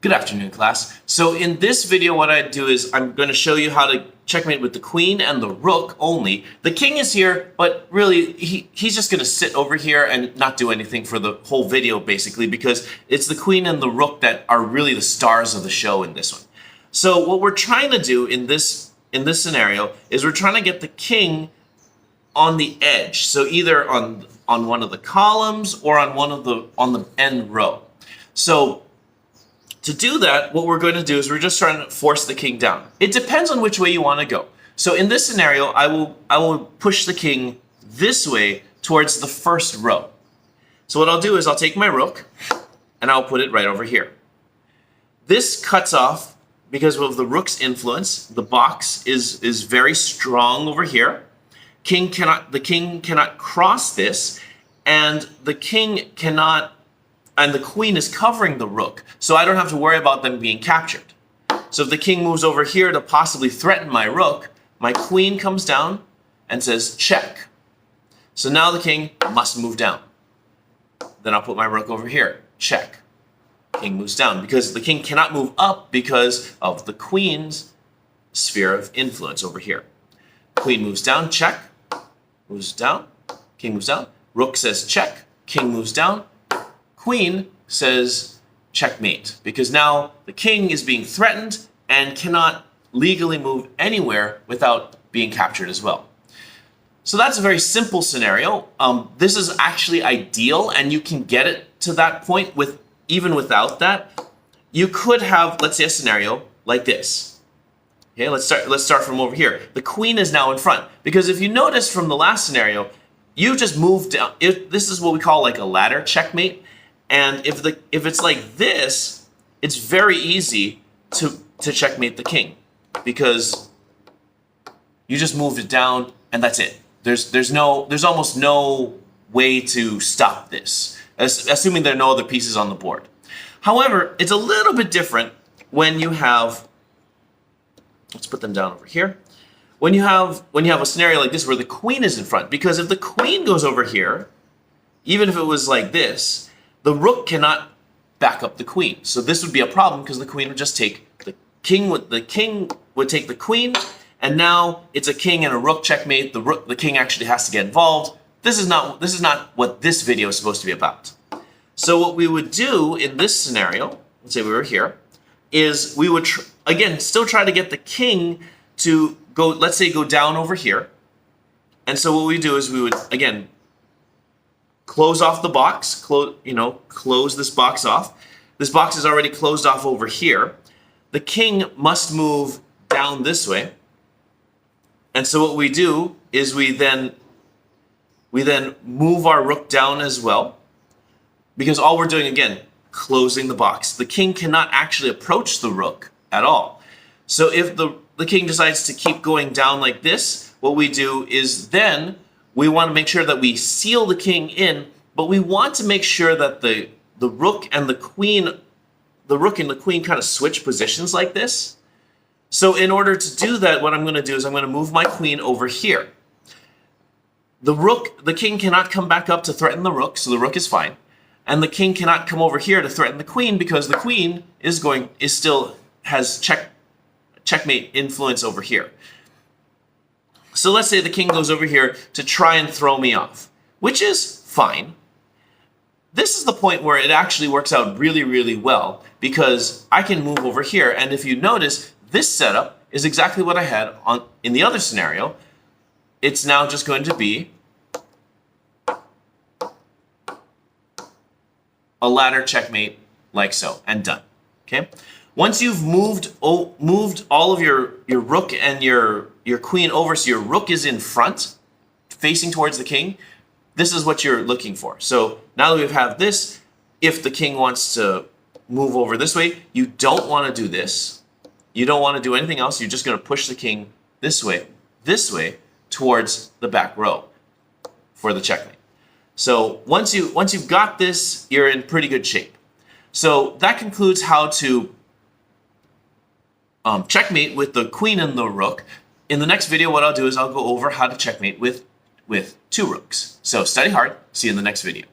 Good afternoon, class. So in this video, what I do is I'm going to show you how to checkmate with the queen and the rook only. The king is here, but really he's just going to sit over here and not do anything for the whole video, basically, because it's the queen and the rook that are really the stars of the show in this one. So what we're trying to do in this scenario is we're trying to get the king on the edge. So either on one of the columns or on the end row. So to do that, what we're going to do is we're just trying to force the king down. It depends on which way you want to go. So in this scenario, I will push the king this way towards the first row. So what I'll do is I'll take my rook and I'll put it right over here. This cuts off, because of the rook's influence, the box is very strong over here. The king cannot cross this, and the king cannot. And the queen is covering the rook, so I don't have to worry about them being captured. So if the king moves over here to possibly threaten my rook, my queen comes down and says check. So now the king must move down. Then I'll put my rook over here, check. King moves down, because the king cannot move up because of the queen's sphere of influence over here. Queen moves down, check, moves down, king moves down, rook says check, king moves down, queen says checkmate, because now the king is being threatened and cannot legally move anywhere without being captured as well. So that's a very simple scenario. This is actually ideal, and you can get it to that point even without that. You could have, let's say, a scenario like this. Okay, let's start from over here. The queen is now in front, because if you notice from the last scenario, you just moved down. This is what we call like a ladder checkmate. And if it's like this, it's very easy to checkmate the king, because you just moved it down and that's it. There's almost no way to stop this, assuming there are no other pieces on the board. However, it's a little bit different when you have, let's put them down over here. When you have a scenario like this where the queen is in front, because if the queen goes over here, even if it was like this, the rook cannot back up the queen. So this would be a problem, because the queen would just take the king would take the queen, and now it's a king and a rook checkmate. The king actually has to get involved. This is not what this video is supposed to be about. So what we would do in this scenario, let's say we were here, is we would again still try to get the king to go, let's say, go down over here. And so what we do is we would again close off the box, close this box off. This box is already closed off over here. The king must move down this way. And so what we do is we then move our rook down as well, because all we're doing, again, closing the box. The king cannot actually approach the rook at all. So if the king decides to keep going down like this, what we do is then we want to make sure that we seal the king in, but we want to make sure that the rook and the queen kind of switch positions like this. So in order to do that, what I'm going to do is I'm going to move my queen over here. The king cannot come back up to threaten the rook, so the rook is fine. And the king cannot come over here to threaten the queen, because the queen still has checkmate influence over here. So let's say the king goes over here to try and throw me off, which is fine. This is the point where it actually works out really, really well, because I can move over here. And if you notice, this setup is exactly what I had in the other scenario. It's now just going to be a ladder checkmate like so, and done. Okay. Once you've moved all of your rook and your queen over, so your rook is in front, facing towards the king, this is what you're looking for. So now that we have this, if the king wants to move over this way, you don't want to do this. You don't want to do anything else. You're just going to push the king this way, towards the back row for the checkmate. So once you've got this, you're in pretty good shape. So that concludes how to checkmate with the queen and the rook. In the next video, what I'll do is I'll go over how to checkmate with 2 rooks. So study hard. See you in the next video.